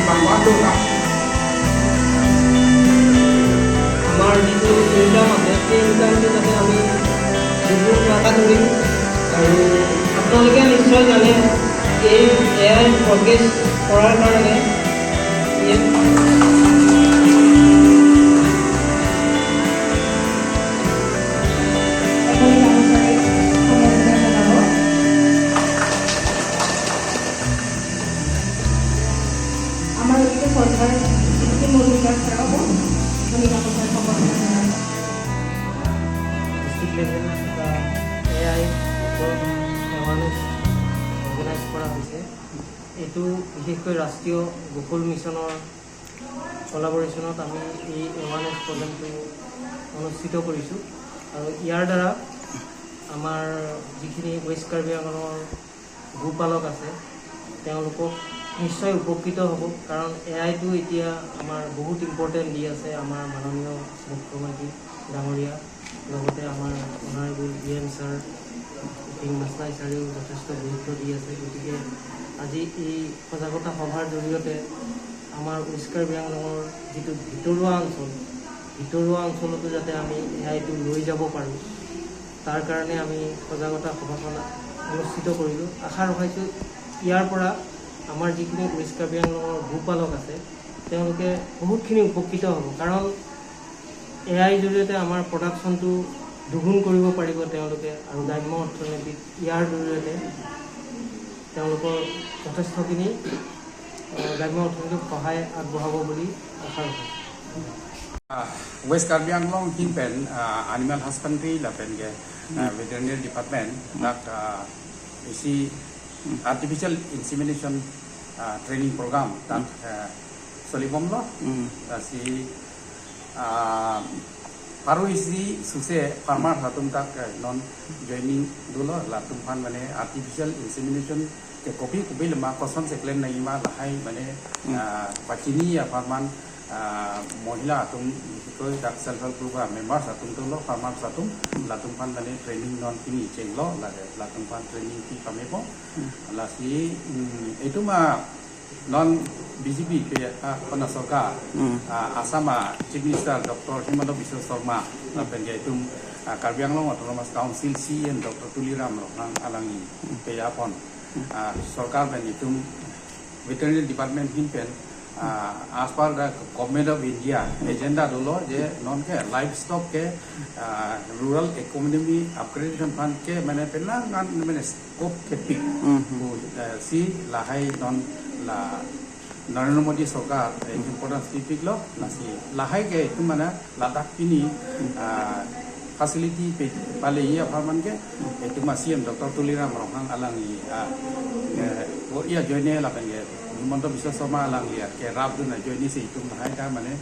panggado na. আমাৰ যিটো income আছে সেই ইনকামটো যাতে আমি দুগুণ আশা কৰিম আৰু আপোনালোকে নিশ্চয় জানে এই এআই প্ৰগ্ৰেছ কৰাৰ কাৰণে আমাৰ ওদিকে সৰকাৰ একটি মজুৰিকাৰ ছাড়াও আমি গামোচাৰ সম্বৰ্ধনা জানাই ডিষ্ট্ৰিক্ট লেভেল বা এআই ওপৰত এৱাৰনেছ অৰ্গেনাইজ কৰা হৈছে। এইটো বিশেষকৈ ৰাষ্ট্ৰীয় গোকুল মিছনৰ কলাবৰেশ্যনত আমি এই এৱাৰনেছ প্ৰগ্ৰেমটো অনুষ্ঠিত কৰিছোঁ আৰু ইয়াৰ দ্বাৰা আমাৰ যিখিনি ৱেষ্ট কাৰ্বি আংলঙৰ গোপালক আছে তেওঁলোকক নিশ্চয় উপকৃত হ'ব, কাৰণ এআইটো এতিয়া আমাৰ বহুত ইম্পৰ্টেণ্ট দি আছে আমাৰ মাননীয় মুখ্যমন্ত্ৰী ডাঙৰীয়া, লগতে আমাৰ অনাৰেবল BM ছাৰ কিং মাছলাই ছাৰেও যথেষ্ট গুৰুত্ব দি আছে। গতিকে আজি এই সজাগতা সভাৰ জৰিয়তে আমাৰ ৱেষ্ট কাৰ্বি আংলঙৰ যিটো ভিতৰুৱা অঞ্চলতো যাতে আমি এআইটো লৈ যাব পাৰোঁ, তাৰ কাৰণে আমি সজাগতা সভাখন অনুষ্ঠিত কৰিলোঁ। আশা ৰখাইছোঁ ইয়াৰ পৰা আমাৰ যিখিনি ৱেষ্ট কাৰ্বি আংলঙৰ গোপালক আছে তেওঁলোকে বহুতখিনি উপকৃত হ'ব, কাৰণ এআইৰ জৰিয়তে আমাৰ প্ৰডাকশ্যনটো দুগুণ কৰিব পাৰিব তেওঁলোকে আৰু গ্ৰাম্য অৰ্থনীতিত ইয়াৰ জৰিয়তে তেওঁলোকৰ যথেষ্টখিনি গ্ৰাম্য অৰ্থনীতিক সহায় আগবঢ়াব বুলি আশা ৰাখিছোঁ। West Karbi Anglong Hinpen Animal Husbandry Lapenge Veterinary Department that isi artificial insemination training program that solibom lo si paru isi suse farmer hatum tak non joining dulu latum pan mane artificial insemination ke kopi lema koson seklen na ima lahai mane pachini ya farman মহিলা আতুম বিশেষকৈ ডাক self help group members আতুমটো ল farmers আতুম লাতুম ফান মানে training non কিনি চেং ল লাগে লাতুম ফান training কি কামে প লাসি এইটো মা নন বিজেপি কে খনা সরকার আসামা chief minister doctor Himanta Biswa Sarma লাপেনগে এইটো Karbi Anglong autonomous council CM doctor Tuliram Rahman আলাঙ্গি পেয়াপন সরকার বেন এইটো ভেটেরিনারি ডিপার্টমেন্ট হিনপেন as per the government of India agenda dulu je non ke livestock ke rural economy upgradation fund ke mana penangan mana scope ke pik si lahai non la Narendra Modi Sarkar importance pik lo nasi lahai ke itu mana ladak pini facility pe pale iya farman ke itu masih Dr. Tuliram Rohang Alangi ia join la penge Himanta Biswa Sarma আলাংলিয়া কে ৰাব দুনা জয়নি সে ইতুম ভাই কা মানে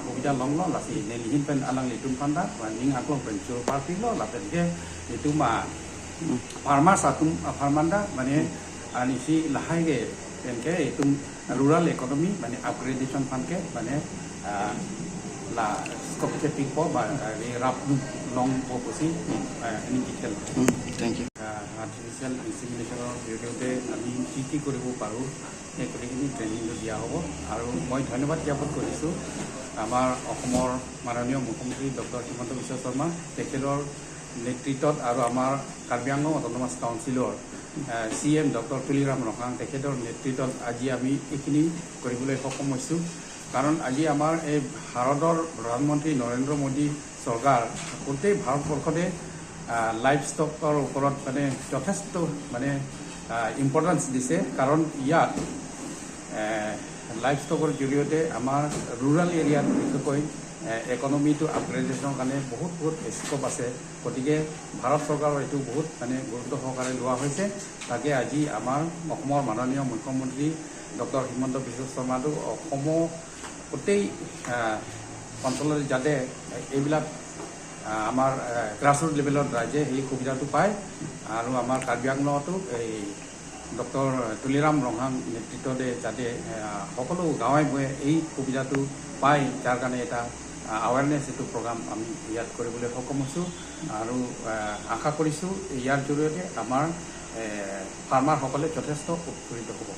সুবিধা লং ল লাসি নেলিহিন পেন আলাংলি তুম পান্ডা নিং আকলং পেন চুর পার্টি ল লাপেন কে ইতুমা ফার্মার সাতুম ফার্মান্ডা মানে আনিসি লাহাই গে পেন কে ইতুম রুরাল ইকোনমি মানে আপগ্রেডেশন ফান্ড के মানে la skop ke pik po ba rap long po posi any detail thank you artificial insemination ভিডিওতে আমি কি কি কৰিব পাৰো এই কৰিখিনি ট্ৰেইনিং দিয়া হ'ব আৰু মই ধন্যবাদ জ্ঞাপন কৰিছোঁ আমাৰ অসমৰ মাননীয় মুখ্যমন্ত্ৰী ডক্টৰ হিমন্ত বিশ্ব শৰ্মা তেখেতৰ নেতৃত্বত আৰু আমাৰ কাৰ্বি আংলং অটোনমাস কাউন্সিলৰ CM ডক্টৰ তুলিৰাম ৰখাং তেখেতৰ নেতৃত্বত আজি আমি এইখিনি কৰিবলৈ সক্ষম হৈছোঁ, কাৰণ আজি আমাৰ এই ভাৰতৰ প্ৰধানমন্ত্ৰী নৰেন্দ্ৰ মোদী চৰকাৰ গোটেই ভাৰতবৰ্ষতে লাইভ ষ্টকৰ ওপৰত মানে যথেষ্ট মানে ইম্পৰ্টেঞ্চ দিছে, কাৰণ ইয়াত লাইভ ষ্টকৰ জৰিয়তে আমাৰ ৰুৰাল এৰিয়াত বিশেষকৈ ইকনমিটো আপগ্ৰেডেশ্যনৰ কাৰণে বহুত স্কোপ আছে। গতিকে ভাৰত চৰকাৰৰ এইটো বহুত মানে গুৰুত্ব সহকাৰে লোৱা হৈছে। তাকে আজি আমাৰ অসমৰ মাননীয় মুখ্যমন্ত্ৰী ডক্টৰ হিমন্ত বিশ্ব শৰ্মাটো অসমৰ গোটেই অঞ্চলত যাতে এইবিলাক আমাৰ গ্ৰাছৰুট লেভেলত ৰাইজে এই সুবিধাটো পায় আৰু আমাৰ কাৰ্বি আংলঙতো এই ডক্টৰ তুলিৰাম ৰহাং নেতৃত্বতে যাতে সকলো গাঁৱে ভূঞে এই সুবিধাটো পায়, যাৰ কাৰণে এটা আৱেৰনেছ এইটো প্ৰগ্ৰাম আমি ইয়াত কৰিবলৈ সক্ষম হৈছোঁ আৰু আশা কৰিছোঁ ইয়াৰ জৰিয়তে আমাৰ ফাৰ্মাৰসকলে যথেষ্ট উপকৃত হ'ব।